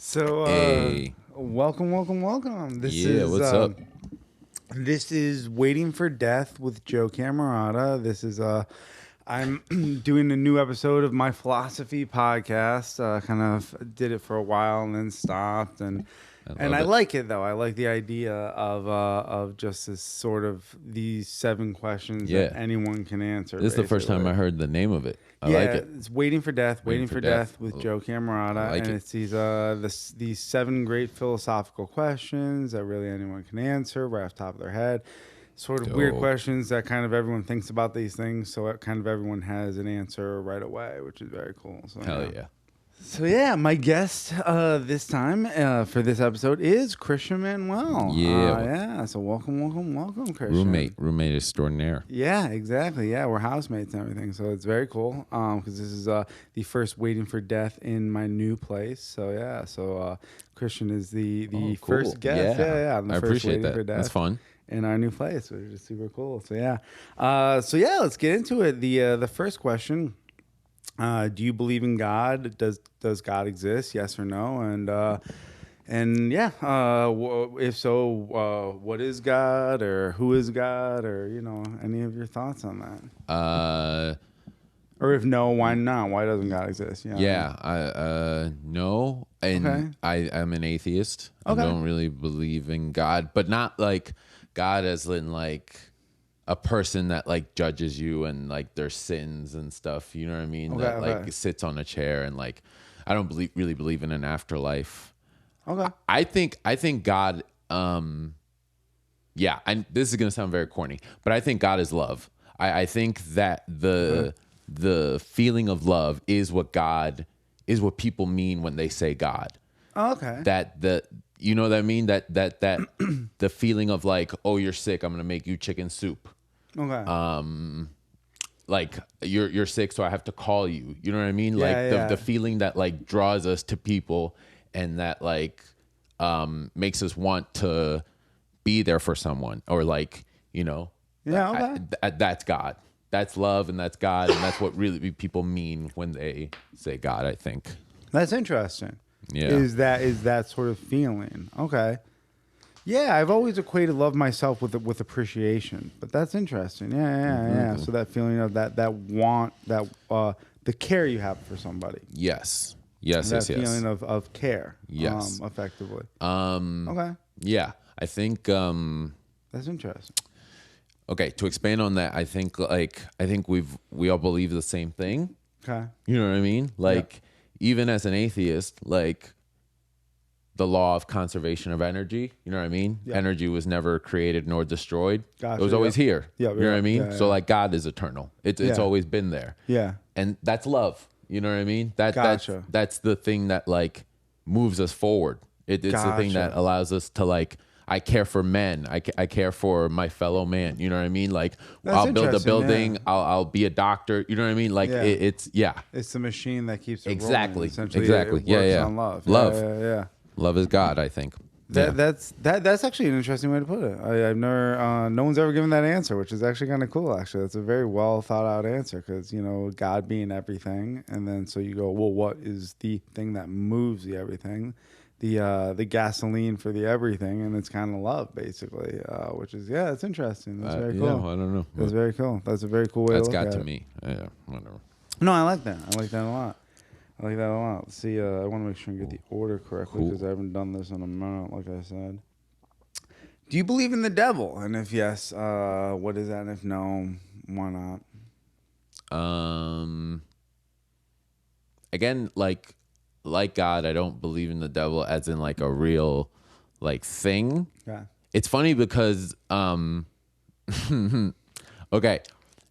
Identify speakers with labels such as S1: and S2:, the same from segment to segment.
S1: So,
S2: Hey,
S1: welcome.
S2: what's up?
S1: This is Waiting for Death with Joe Camerota. I'm doing a new episode of my philosophy podcast. Kind of did it for a while and then stopped, and
S2: love
S1: I
S2: it.
S1: like it though. I like the idea of just this sort of these 7 questions
S2: Yeah.
S1: that anyone can answer.
S2: This is the first time
S1: basically.
S2: I heard the name of it. I like it.
S1: It's Waiting for Death,
S2: Waiting
S1: Waiting
S2: for
S1: for
S2: Death.
S1: Death with Joe Camerota.
S2: I like
S1: and
S2: it.
S1: it's these 7 great philosophical questions that really anyone can answer right off the top of their head. Sort of weird
S2: Dope.
S1: questions that kind of everyone thinks about these things, so it kind of everyone has an answer right away, which is very cool. So,
S2: Hell yeah.
S1: So my guest this time for this episode is Christian Mangual.
S2: Yeah.
S1: So welcome, Christian.
S2: Roommate extraordinaire.
S1: Yeah, exactly. Yeah, we're housemates and everything, so it's very cool. Because this is the first Waiting for Death in my new place. So yeah, Christian is the
S2: Cool.
S1: first guest. Yeah. I'm the
S2: I
S1: first
S2: appreciate
S1: Waiting
S2: that.
S1: for Death
S2: That's fun.
S1: in our new place, which is super cool. So let's get into it. The first question: do you believe in God? Does God exist? Yes or no? If so, what is God, or who is God, or any of your thoughts on that? Or if no, why not? Why doesn't God exist? You know what I mean?
S2: No, and
S1: Okay.
S2: I'm an atheist.
S1: Okay.
S2: I don't really believe in God, but not like God as in like a person that like judges you and like their sins and stuff. You know what I mean?
S1: Okay,
S2: That
S1: okay.
S2: like sits on a chair and like I don't really believe in an afterlife.
S1: Okay.
S2: I think God. Yeah, and this is gonna sound very corny, but I think God is love. I think that the feeling of love is what people mean when they say God.
S1: Oh, okay.
S2: You know what I mean? That the feeling of like, oh, you're sick, I'm gonna make you chicken soup.
S1: Okay.
S2: Like you're sick, so I have to call you. You know what I mean?
S1: Yeah,
S2: Like
S1: yeah.
S2: the feeling that like draws us to people and that like makes us want to be there for someone or like,
S1: Yeah, okay.
S2: that's God. That's love and that's God and that's what really people mean when they say God, I think.
S1: That's interesting.
S2: Yeah.
S1: Is that sort of feeling? Okay. Yeah, I've always equated love myself with appreciation, but that's interesting. Yeah. So that feeling of that want, that the care you have for somebody.
S2: Yes.
S1: That feeling of care.
S2: Yes.
S1: Effectively.
S2: Um
S1: Okay.
S2: yeah. I think
S1: That's interesting.
S2: okay, to expand on that, I think we all believe the same thing.
S1: Okay.
S2: You know what I mean? Like even as an atheist, like the law of conservation of energy, you know what I mean?
S1: Yeah.
S2: Energy was never created nor destroyed.
S1: Gotcha,
S2: It was always
S1: yeah.
S2: here.
S1: Yeah,
S2: You know what I mean?
S1: yeah,
S2: So
S1: yeah.
S2: like God is eternal. It's
S1: Yeah.
S2: always been there.
S1: Yeah.
S2: And that's love. You know what I mean?
S1: Gotcha.
S2: That's the thing that like moves us forward. It's the thing that
S1: Gotcha.
S2: allows us to like I care for men. I care for my fellow man. You know what I mean? Like
S1: That's
S2: I'll build a
S1: interesting,
S2: building.
S1: yeah.
S2: I'll be a doctor. You know what I mean? Like
S1: Yeah.
S2: it's
S1: It's the machine that keeps it
S2: Exactly.
S1: rolling. Essentially,
S2: Exactly.
S1: It
S2: Yeah,
S1: works
S2: yeah.
S1: on love.
S2: Love.
S1: Yeah.
S2: love is God, I think. Yeah.
S1: That's actually an interesting way to put it. I've never, no one's ever given that answer, which is actually kind of cool. Actually, that's a very well thought out answer because God being everything, and then so you go, well, what is the thing that moves the everything? The gasoline for the everything, and it's kind of love, basically, which is it's interesting. That's very cool.
S2: Yeah, I don't know.
S1: That's very cool. That's a very cool way
S2: That's
S1: to look
S2: God
S1: at
S2: to
S1: it.
S2: me. Yeah, whatever.
S1: No, I like that. I like that a lot. Let's see, I want to make sure I get the order correctly
S2: Cool.
S1: because I haven't done this in a minute, like I said. Do you believe in the devil? And if yes, what is that? And if no, why not?
S2: Again, like God, I don't believe in the devil as in like a real like thing.
S1: Yeah.
S2: It's funny because okay.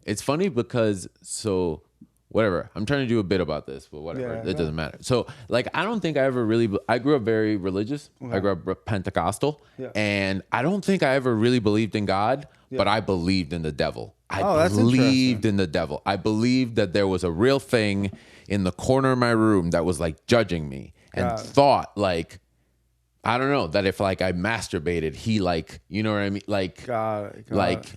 S2: It's funny because so whatever. I'm trying to do a bit about this, but whatever.
S1: Yeah,
S2: It
S1: go
S2: doesn't matter. So like I don't think I ever really I grew up very religious. I grew up Pentecostal.
S1: Yeah.
S2: And I don't think I ever really believed in God,
S1: Yeah.
S2: but I believed in the devil.
S1: Oh,
S2: I
S1: that's
S2: believed in the devil. I believed that there was a real thing in the corner of my room that was like judging me and
S1: Got it.
S2: thought like I don't know, that if like I masturbated, he like, you know what I mean? Like
S1: Got it.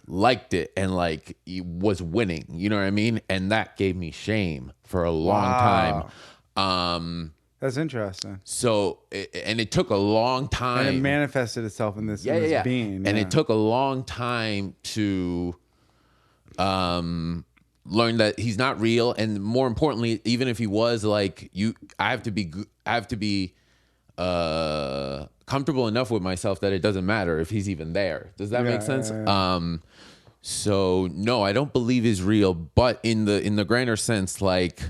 S2: liked it and like he was winning, you know what I mean? And that gave me shame for a long
S1: Wow.
S2: time.
S1: That's interesting.
S2: So, and it took a long time.
S1: And it manifested itself in this, being.
S2: And it took a long time to learn that he's not real. And more importantly, even if he was, like, I have to be comfortable enough with myself that it doesn't matter if he's even there. Does that make sense? So no, I don't believe he's real, but in the grander sense, like,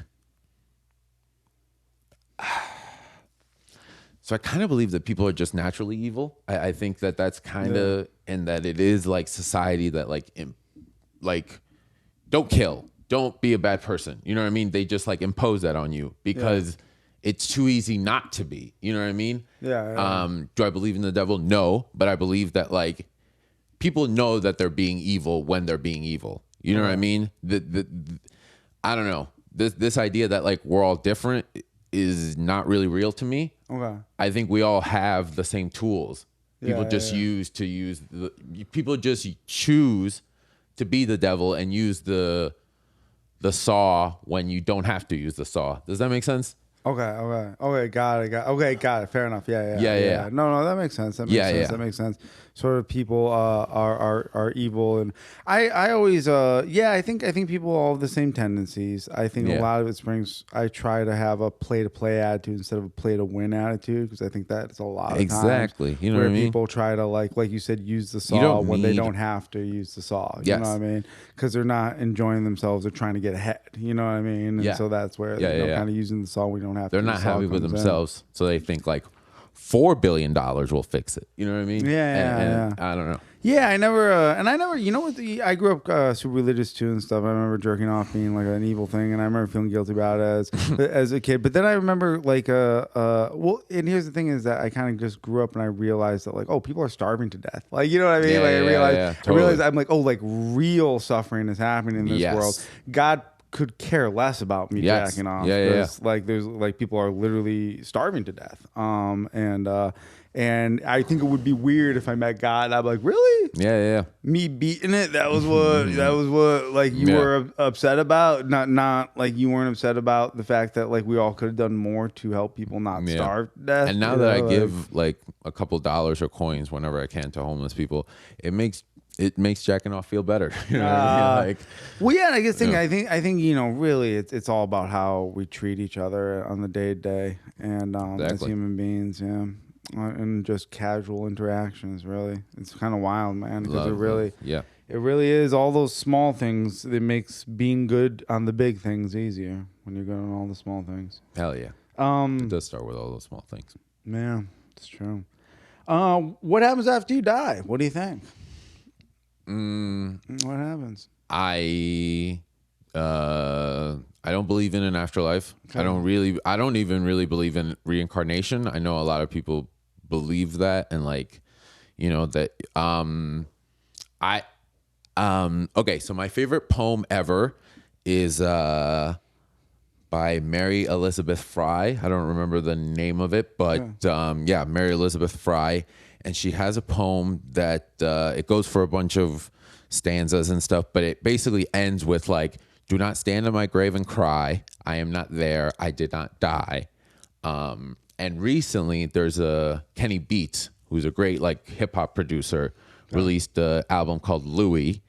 S2: so I kind of believe that people are just naturally evil. I think that that's kind of, and that it is like society that like don't kill, don't be a bad person. You know what I mean? They just like impose that on you because it's too easy not to be. You know what I mean? Do I believe in the devil? No, but I believe that like people know that they're being evil when they're being evil. You know what I mean? I don't know. This idea that like we're all different is not really real to me.
S1: Okay.
S2: I think we all have the same tools. People people just choose to be the devil and use the saw when you don't have to use the saw. Does that make sense?
S1: Okay. Got it. Fair enough. Yeah. No, that makes sense. That makes sense. Sort of people are evil, and I always I think people all have the same tendencies. I think a lot of it springs. I try to have a play to play attitude instead of a play to win attitude, because I think that's a lot of times
S2: you know
S1: where
S2: what I mean?
S1: people try to like you said, use the saw when they don't have to use the saw. You know what I mean? Because they're not enjoying themselves. They're trying to get ahead. You know what I mean? And so that's where kind of using the saw. We don't have.
S2: They're not happy with themselves, so they think like $4 billion will fix it. You know what I mean?
S1: Yeah.
S2: I don't know.
S1: Yeah, I never, you know what? I grew up super religious too and stuff. I remember jerking off being like an evil thing, and I remember feeling guilty about it as a kid. But then I remember like, and here's the thing is that I kind of just grew up and I realized that like, oh, people are starving to death. Like, you know what I mean? I realized I'm like, oh, like real suffering is happening in this world. God could care less about me jacking off. Like there's like people are literally starving to death. And I think it would be weird if I met God and I'm like, really?
S2: Yeah.
S1: Me beating it. That was what like you were upset about. Not like you weren't upset about the fact that like we all could have done more to help people not starve to death.
S2: And now that I give like a couple dollars or coins whenever I can to homeless people, it makes jacking off feel better. You know what I mean? Like,
S1: well, yeah, I guess I think you know, really, it's all about how we treat each other on the day to day, and as human beings, and just casual interactions. Really, it's kind of wild, man, because it really is all those small things that makes being good on the big things easier when you're good on all the small things.
S2: Hell yeah. It does start with all those small things.
S1: Yeah, it's true. What happens after you die? What do you think? What happens?
S2: I don't believe in an afterlife. Okay. I don't even really believe in reincarnation. I know a lot of people believe that, and like, you know, that okay, so my favorite poem ever is by Mary Elizabeth Fry. I don't remember the name of it, but Mary Elizabeth Fry. And she has a poem that it goes for a bunch of stanzas and stuff, but it basically ends with like, do not stand in my grave and cry. I am not there. I did not die. And recently there's a Kenny Beats, who's a great like hip hop producer, released an album called Louie.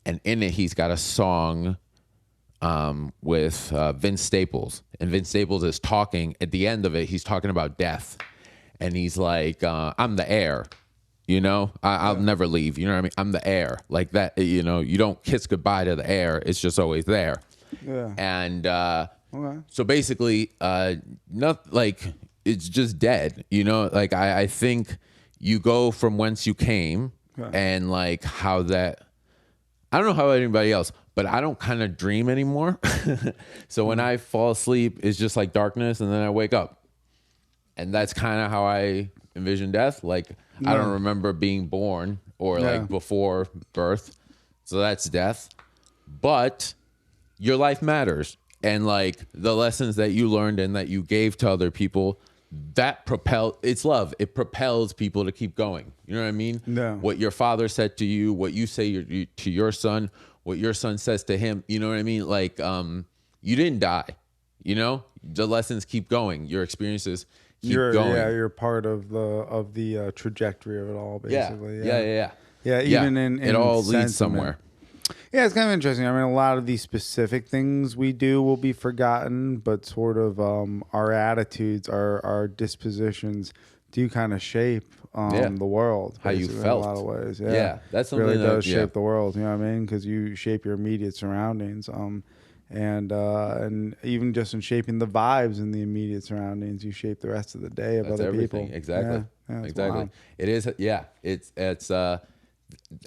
S2: And in it, he's got a song with Vince Staples. And Vince Staples is talking, at the end of it, he's talking about death. And he's like, I'm the heir, you know, I'll never leave. You know what I mean? I'm the heir, like that. You know, you don't kiss goodbye to the heir. It's just always there. Yeah. And so basically, not like it's just dead. You know, like I think you go from whence you came, and like how that. I don't know how anybody else, but I don't kind of dream anymore. So when I fall asleep, it's just like darkness, and then I wake up. And that's kind of how I envision death. Like, I don't remember being born or like before birth. So that's death. But your life matters. And like the lessons that you learned and that you gave to other people, it's love. It propels people to keep going. You know what I mean?
S1: No.
S2: What your father said to you, what you say to your son, what your son says to him. You know what I mean? Like, you didn't die. You know, the lessons keep going. Your experiences keep going.
S1: You're part of the trajectory of it all,
S2: Yeah.
S1: basically.
S2: Yeah. Yeah. Yeah.
S1: Yeah,
S2: Yeah.
S1: even in
S2: It all leads
S1: sentiment.
S2: somewhere.
S1: Yeah, it's kind of interesting. I mean, a lot of these specific things we do will be forgotten, but sort of our attitudes, our dispositions do kind of shape
S2: Yeah.
S1: the world,
S2: How you
S1: basically,
S2: felt.
S1: in a lot of ways.
S2: Yeah, that's something
S1: really
S2: that-
S1: does
S2: yeah.
S1: shape the world. You know what I mean? Because you shape your immediate surroundings, and even just in shaping the vibes in the immediate surroundings, you shape the rest of the day of
S2: That's
S1: other
S2: everything.
S1: people.
S2: Exactly.
S1: It's
S2: Exactly.
S1: wild.
S2: It is. Yeah.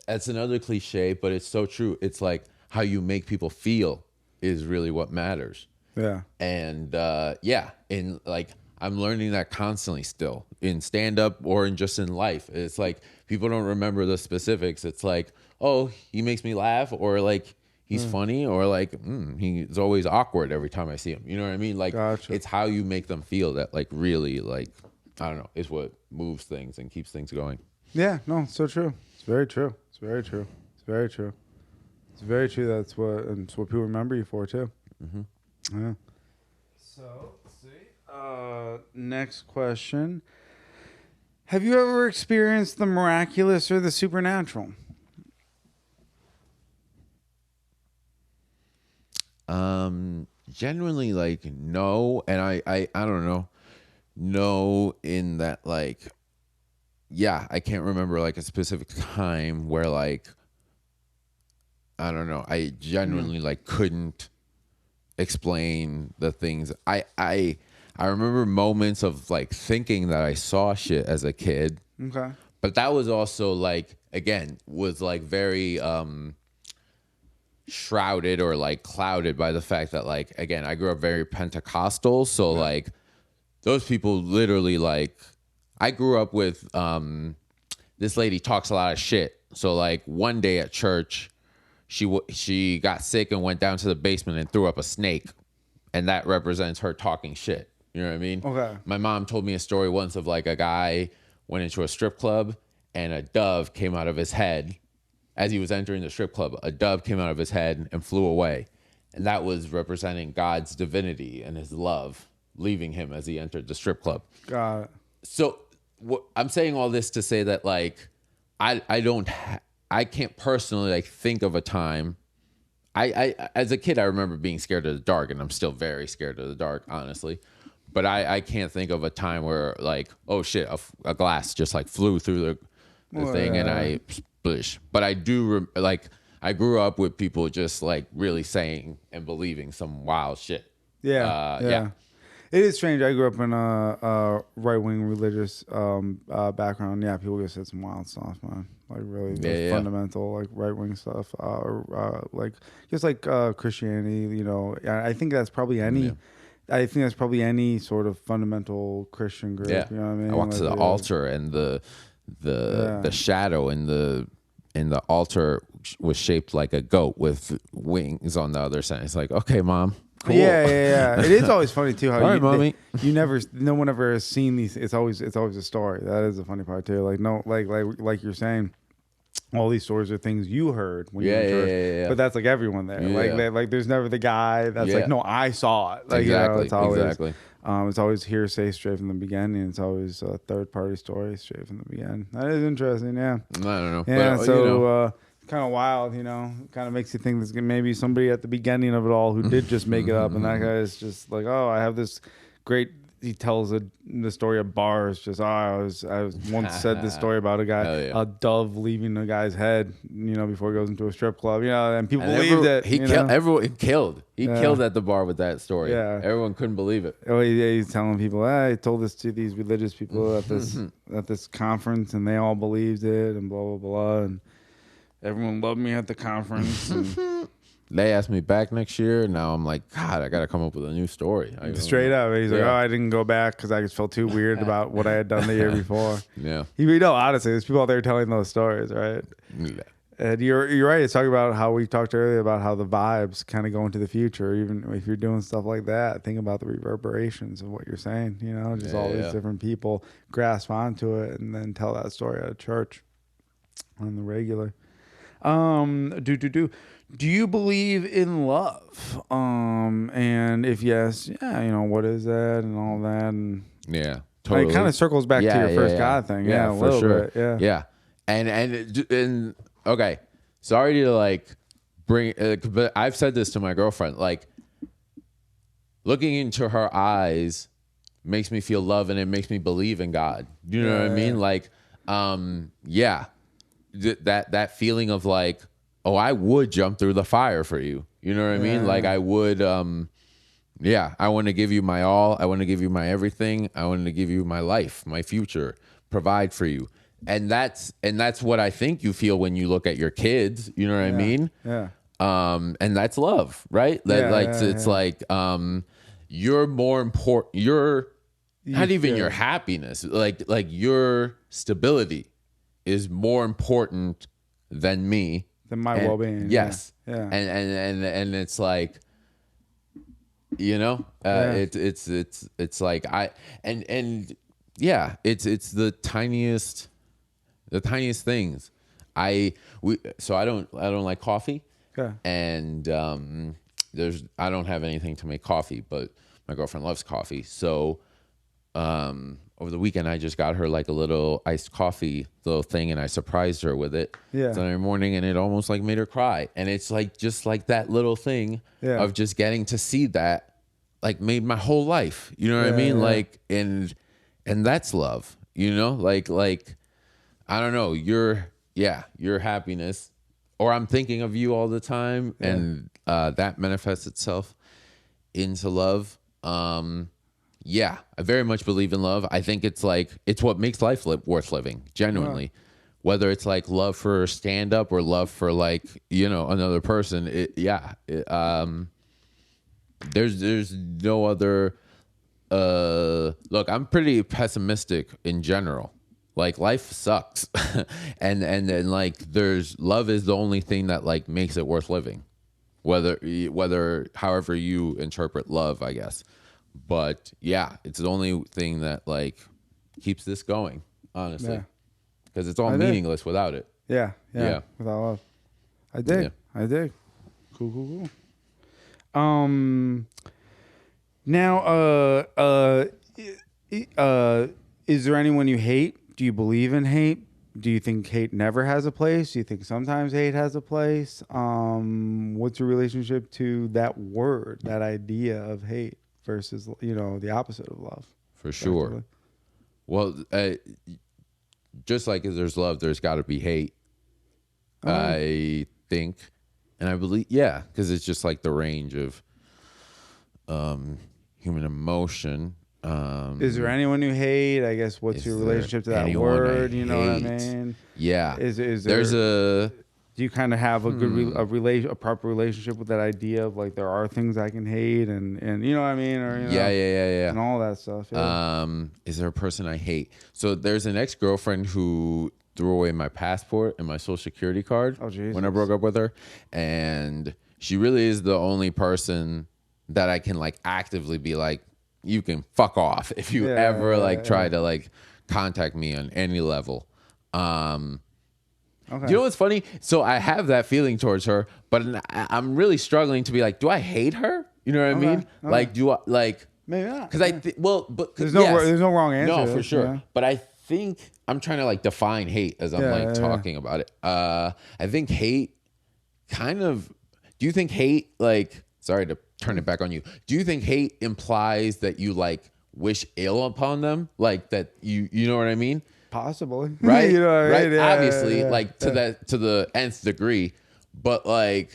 S2: It's another cliche, but it's so true. It's like how you make people feel is really what matters.
S1: Yeah.
S2: And yeah, and like I'm learning that constantly still in stand up or in just in life. It's like people don't remember the specifics. It's like, oh, he makes me laugh, or like he's funny, or like he's always awkward every time I see him. You know what I mean? Like
S1: Gotcha.
S2: it's how you make them feel that like really like I don't know is what moves things and keeps things going.
S1: Yeah, no, it's so true. It's very true. It's very true. It's very true. It's very true. That's what people remember you for too. Mm-hmm. Yeah. So let's see. Next question. Have you ever experienced the miraculous or the supernatural?
S2: Genuinely like no, and I don't know. No, in that like yeah, I can't remember like a specific time where like I don't know. I genuinely like couldn't explain the things. I remember moments of like thinking that I saw shit as a kid.
S1: Okay.
S2: But that was also like again was like very shrouded or like clouded by the fact that like again I grew up very Pentecostal, so like those people literally like I grew up with this lady talks a lot of shit. So like one day at church, she got sick and went down to the basement and threw up a snake, and that represents her talking shit. You know what I mean?
S1: Okay.
S2: My mom told me a story once of like a guy went into a strip club and a dove came out of his head as he was entering the strip club. A dove came out of his head and flew away, and that was representing God's divinity and His love leaving him as he entered the strip club.
S1: Got it.
S2: So I'm saying all this to say that like I can't personally like think of a time. I as a kid I remember being scared of the dark, and I'm still very scared of the dark, honestly. But I can't think of a time where like oh shit a glass just like flew through the thing and I splish. But I do like I grew up with people just like really saying and believing some wild shit.
S1: Yeah. It is strange. I grew up in a right-wing religious background. Yeah, people just said some wild stuff, man. Like really fundamental, like right-wing stuff. Like just like Christianity. You know, I think that's probably any. I think that's probably any sort of fundamental Christian group.
S2: Yeah,
S1: You know what I mean?
S2: I walked to the altar, and the shadow in the altar was shaped like a goat with wings on the other side. It's like, okay, mom. Cool.
S1: Yeah. It is always funny too how
S2: All right, mommy.
S1: No one ever has seen these. It's always a story. That is the funny part too. Like no, like you're saying, all these stories are things you heard when you were in church.
S2: Yeah.
S1: But that's like everyone there.
S2: Yeah.
S1: Like there's never the guy that's like, no, I saw it. Like
S2: exactly.
S1: it's always
S2: Exactly.
S1: It's always hearsay straight from the beginning. It's always a third party story straight from the beginning. That is interesting. Yeah.
S2: I don't know.
S1: Yeah.
S2: But,
S1: So. Kind of wild, you know. Kind of makes you think there's maybe somebody at the beginning of it all who did just make it up, and that guy is just like, oh, I have this great. He tells the story of bars. Just I was once said this story about a guy, a dove leaving a guy's head, you know, before he goes into a strip club, you know, and people believed it.
S2: He killed everyone. He killed at the bar with that story. Yeah, everyone couldn't believe it.
S1: Oh, he's telling people, I told this to these religious people at this conference, and they all believed it, and blah blah blah, and everyone loved me at the conference. And
S2: they asked me back next year. Now I'm like, God, I got to come up with a new story.
S1: Straight up. He's like, oh, I didn't go back because I just felt too weird about what I had done the year before.
S2: Yeah.
S1: You know, honestly, there's people out there telling those stories, right? Yeah. And you're right. It's talking about how we talked earlier about how the vibes kind of go into the future. Even if you're doing stuff like that, think about the reverberations of what you're saying. You know, just all these different people grasp onto it and then tell that story at a church on the regular. Do you believe in love? And if yes, yeah, what is that and all that, and
S2: Yeah,
S1: it kind
S2: totally.
S1: of circles back to
S2: Yeah,
S1: your
S2: yeah,
S1: first
S2: yeah,
S1: God thing,
S2: yeah,
S1: yeah, a
S2: for
S1: little
S2: sure.
S1: bit, yeah,
S2: Yeah, and okay, sorry to like bring, but I've said this to my girlfriend. Like, looking into her eyes makes me feel love, and it makes me believe in God. You know what I mean?
S1: yeah,
S2: Like, yeah, that feeling of like, oh, I would jump through the fire for you. You know what I mean? Like,
S1: yeah,
S2: I would. Yeah, I want to give you my all. I want to give you my everything. I want to give you my life, my future, provide for you. And that's what I think you feel when you look at your kids. You know what I
S1: yeah,
S2: mean?
S1: yeah,
S2: And that's love, right? That
S1: yeah,
S2: like
S1: yeah,
S2: it's
S1: yeah.
S2: like you're more important. You're
S1: You
S2: not even
S1: feel
S2: your
S1: it.
S2: happiness. Like your stability is more important than me.
S1: Then my
S2: And
S1: well-being, yeah,
S2: yes,
S1: yeah,
S2: and it's like, you know,
S1: yeah,
S2: it's like and yeah, it's the tiniest things. I don't like coffee,
S1: yeah,
S2: and I don't have anything to make coffee, but my girlfriend loves coffee. So over the weekend I just got her like a little iced coffee little thing, and I surprised her with it
S1: yeah,
S2: Sunday morning, and it almost like made her cry. And it's like just like that little thing
S1: yeah,
S2: of just getting to see that like made my whole life. You know what I
S1: yeah,
S2: mean?
S1: yeah,
S2: Like, and that's love. Like I don't know, your happiness, or I'm thinking of you all the time,
S1: yeah.
S2: and that manifests itself into love. Yeah, I very much believe in love. I think it's what makes life worth living,
S1: Well,
S2: genuinely. Whether it's like love for stand up or love for like, another person. There's no other look, I'm pretty pessimistic in general. Like, life sucks. and like, there's love is the only thing that like makes it worth living. Whether however you interpret love, I guess. But yeah, it's the only thing that like keeps this going,
S1: yeah,
S2: honestly, because it's all
S1: I dig.
S2: meaningless without it.
S1: Yeah, yeah,
S2: Yeah.
S1: without love. I
S2: Yeah.
S1: dig. I dig. Cool, cool, cool. Now, is there anyone you hate? Do you believe in hate? Do you think hate never has a place? Do you think sometimes hate has a place? What's your relationship to that word, that idea of hate versus, the opposite of love,
S2: For sure.
S1: effectively?
S2: Well, just like as there's love, there's got to be hate.
S1: Oh,
S2: I think, and I believe, yeah, because it's just like the range of human emotion.
S1: is there anyone you hate? I guess what's your
S2: Is there
S1: relationship to that
S2: anyone I
S1: word? You know what I
S2: hate?
S1: mean?
S2: Yeah,
S1: Is
S2: there's
S1: there?
S2: a
S1: Do you kind of have a good a proper relationship with that idea of like there are things I can hate and you know what I mean, or
S2: yeah.
S1: and all that stuff? Yeah.
S2: Is there a person I hate? So there's an ex-girlfriend who threw away my passport and my social security card
S1: Oh, Jesus.
S2: when I broke up with her, and she really is the only person that I can like actively be like, you can fuck off if you
S1: Yeah,
S2: ever like
S1: yeah,
S2: try
S1: yeah.
S2: to like contact me on any level.
S1: Okay.
S2: You know what's funny? So I have that feeling towards her, but I'm really struggling to be like, do I hate her? You know what I
S1: Okay.
S2: mean? Like, do I like?
S1: Maybe not.
S2: Because
S1: Yeah.
S2: but
S1: There's no wrong answer.
S2: no,
S1: to
S2: for
S1: this,
S2: sure. But I think I'm trying to like define hate as I'm
S1: Yeah,
S2: like
S1: yeah, yeah.
S2: talking about it. I think hate kind of. Do you think hate like? Sorry to turn it back on you. Do you think hate implies that you like wish ill upon them? Like that you know what I mean?
S1: Possibly.
S2: Right?
S1: You know what I
S2: Right?
S1: mean? Yeah,
S2: Obviously,
S1: yeah,
S2: like
S1: yeah.
S2: to the nth degree, but like,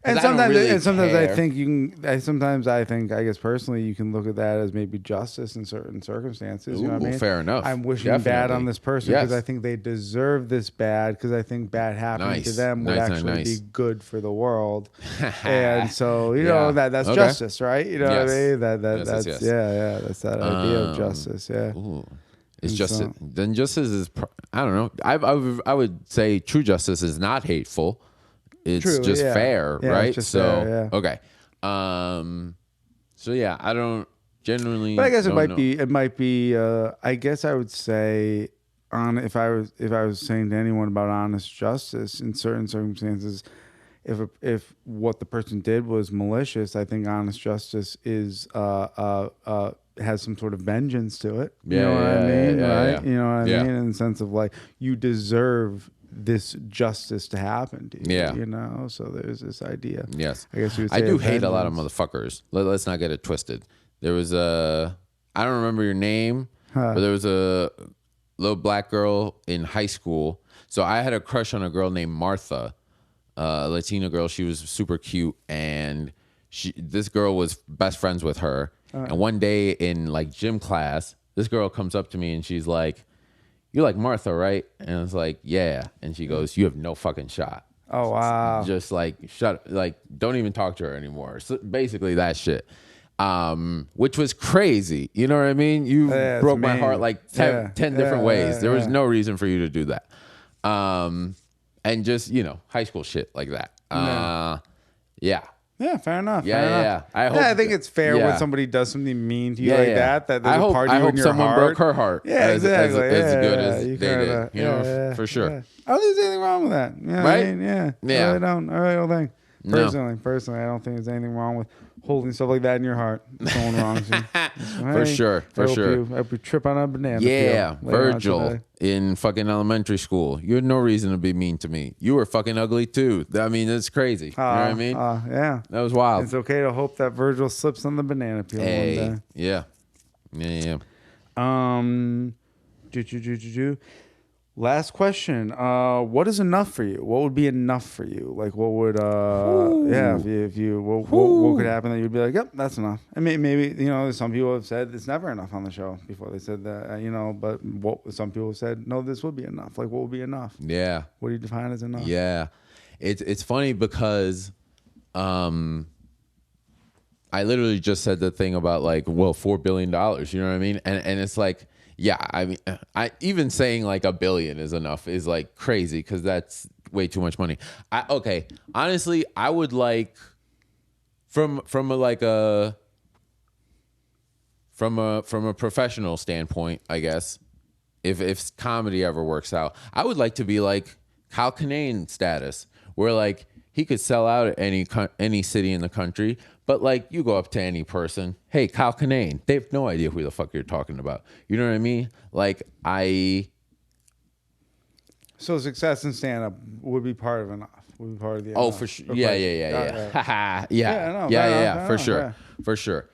S2: because
S1: And
S2: I don't really
S1: sometimes I
S2: care.
S1: think sometimes I think, I guess personally, you can look at that as maybe justice in certain circumstances. You know what I
S2: Ooh,
S1: mean?
S2: fair enough.
S1: I'm wishing bad on
S2: Definitely.
S1: this person because I
S2: Yes.
S1: think they deserve this bad, because I think bad happening to
S2: Nice.
S1: them would
S2: Nice, nice,
S1: actually be
S2: nice.
S1: good for the world. And so,
S2: Yeah.
S1: that's
S2: Okay.
S1: justice, right? You know what I
S2: Yes.
S1: mean?
S2: Yes, yes,
S1: That's
S2: yes.
S1: yeah, that's that idea of justice. Yeah.
S2: Ooh. It's
S1: And
S2: justice.
S1: so,
S2: Then justice is, I don't know. I would say true justice is not hateful. It's
S1: true.
S2: just
S1: Yeah.
S2: fair,
S1: Yeah. It's
S2: right?
S1: just
S2: So,
S1: fair. Yeah.
S2: okay. So yeah, I don't genuinely.
S1: But I guess
S2: don't know.
S1: it might be. I guess I would say, if I was saying to anyone about honest justice in certain circumstances, if what the person did was malicious, I think honest justice is has some sort of vengeance to it. You know what I mean, right? You know what I mean, in the sense of like you deserve this justice to happen to you.
S2: Yeah.
S1: You know, so there's this idea.
S2: Yes.
S1: I guess you would say
S2: I do hate a lot of motherfuckers. Let's not get it twisted. There was I don't remember your name, but there was a little black girl in high school. So I had a crush on a girl named Martha, a Latina girl. She was super cute, and this girl was best friends with her. And one day in like gym class, this girl comes up to me and she's like, "You like Martha, right?" And I was like, "Yeah." And she goes, "You have no fucking shot."
S1: Oh wow!
S2: Just like like don't even talk to her anymore. So basically that shit, which was crazy. You know what I mean? You broke my heart like 10 different ways. There was no reason for you to do that, and just high school shit like that. Yeah.
S1: Yeah, fair enough.
S2: Yeah.
S1: I think it's fair when somebody does something mean to you like that. That there's a part of you in your
S2: someone
S1: heart.
S2: broke her heart.
S1: Yeah, exactly.
S2: As good as
S1: you
S2: they did. For sure.
S1: Yeah. I don't think there's anything wrong with that. You know
S2: right?
S1: I mean? Yeah. I really don't think. Personally, I don't think there's anything wrong with holding stuff like that in your heart. Someone wrongs you.
S2: For sure.
S1: I hope you trip on a banana peel
S2: Virgil in fucking elementary school. You had no reason to be mean to me. You were fucking ugly too. I mean, it's crazy. You know what I mean?
S1: Yeah.
S2: That was wild.
S1: It's okay to hope that Virgil slips on the banana peel one day.
S2: Yeah.
S1: Last question. What is enough for you? What would be enough for you? Like, what would, if you, what could happen that you'd be like, yep, that's enough. I mean, maybe, some people have said it's never enough on the show before they said that, but some people have said, no, this would be enough. Like, what would be enough?
S2: Yeah.
S1: What do you define as enough?
S2: Yeah. It's funny because, I literally just said the thing about like, well, $4 billion, you know what I mean? And it's like, yeah, I mean, I even saying like $1 billion is enough is like crazy because that's way too much money. Honestly, I would like from a professional standpoint, I guess, if comedy ever works out, I would like to be like Kyle Kinane status, where like he could sell out at any city in the country. But like you go up to any person, hey, Kyle Kinane, they have no idea who the fuck you're talking about. You know what I mean? Like
S1: So success in stand up would be part of enough. Would be part of the
S2: enough. For sure. Yeah. For sure. For sure.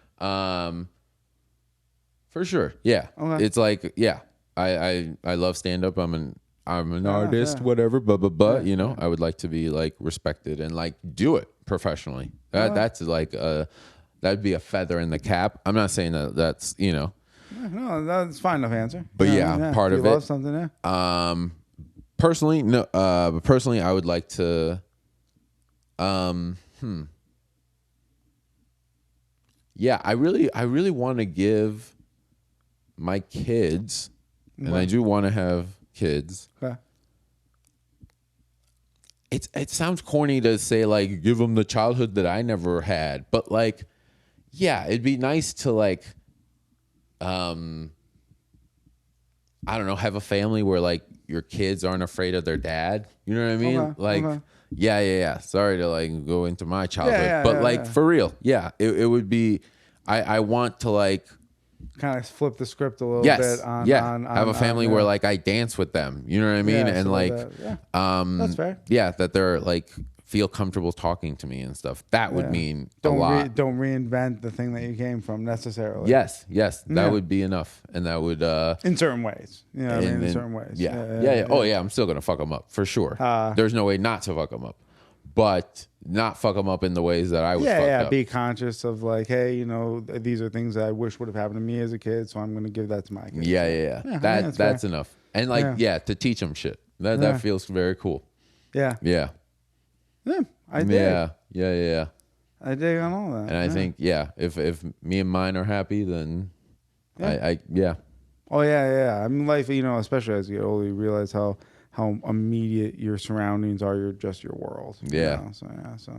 S2: For sure. Yeah. Okay. It's like, yeah. I love stand up. I'm an artist, whatever, but I would like to be like respected and like do it professionally. That's like that'd be a feather in the cap. I'm not saying that's
S1: No, that's fine enough answer.
S2: But part of it.
S1: Love something,
S2: Personally, no. But personally, I would like to. Yeah, I really want to give my kids, and I do want to have kids.
S1: Okay.
S2: It sounds corny to say like give them the childhood that I never had, but like, yeah, it'd be nice to like, I don't know, have a family where like your kids aren't afraid of their dad. You know what I mean? Yeah. Sorry to like go into my childhood, but like for real, it would be. I want to like.
S1: Kind of flip the script a little bit on
S2: have a family where like I dance with them, you know what I mean, and like
S1: that's fair.
S2: That they're like feel comfortable talking to me and stuff. That would mean a lot.
S1: Don't reinvent the thing that you came from necessarily.
S2: Yes, that would be enough, and that would
S1: in certain ways, in certain ways.
S2: Oh yeah, I'm still gonna fuck them up for sure. There's no way not to fuck them up, but not fuck them up in the ways that I would fuck up.
S1: Be conscious of like, hey, these are things that I wish would have happened to me as a kid, so I'm going to give that to my kids.
S2: Yeah. That's enough. And like, to teach them shit. That feels very cool.
S1: Yeah, I dig.
S2: Yeah.
S1: I dig on all that.
S2: And I think, if me and mine are happy, then I.
S1: Oh yeah. I mean, life, especially as you get older, you realize how immediate your surroundings are. You're just your world.
S2: Yeah.
S1: So.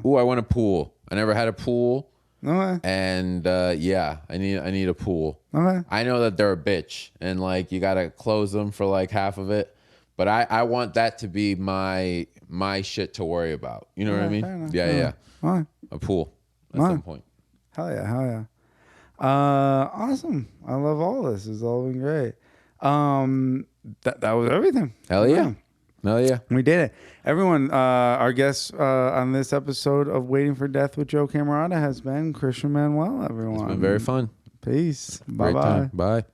S2: Ooh, I want a pool. I never had a pool.
S1: Okay.
S2: And I need a pool.
S1: Okay.
S2: I know that they're a bitch, and like you gotta close them for like half of it. But I want that to be my shit to worry about. You know what I mean? Yeah.
S1: All right.
S2: A pool at some point.
S1: Hell yeah. Awesome. I love all this. It's all been great. That was everything.
S2: Hell yeah. Hell yeah.
S1: We did it. Everyone, our guest on this episode of Waiting for Death with Joe Camerota has been Christian Mangual, everyone.
S2: It's been very fun.
S1: Peace. Bye-bye.
S2: Bye.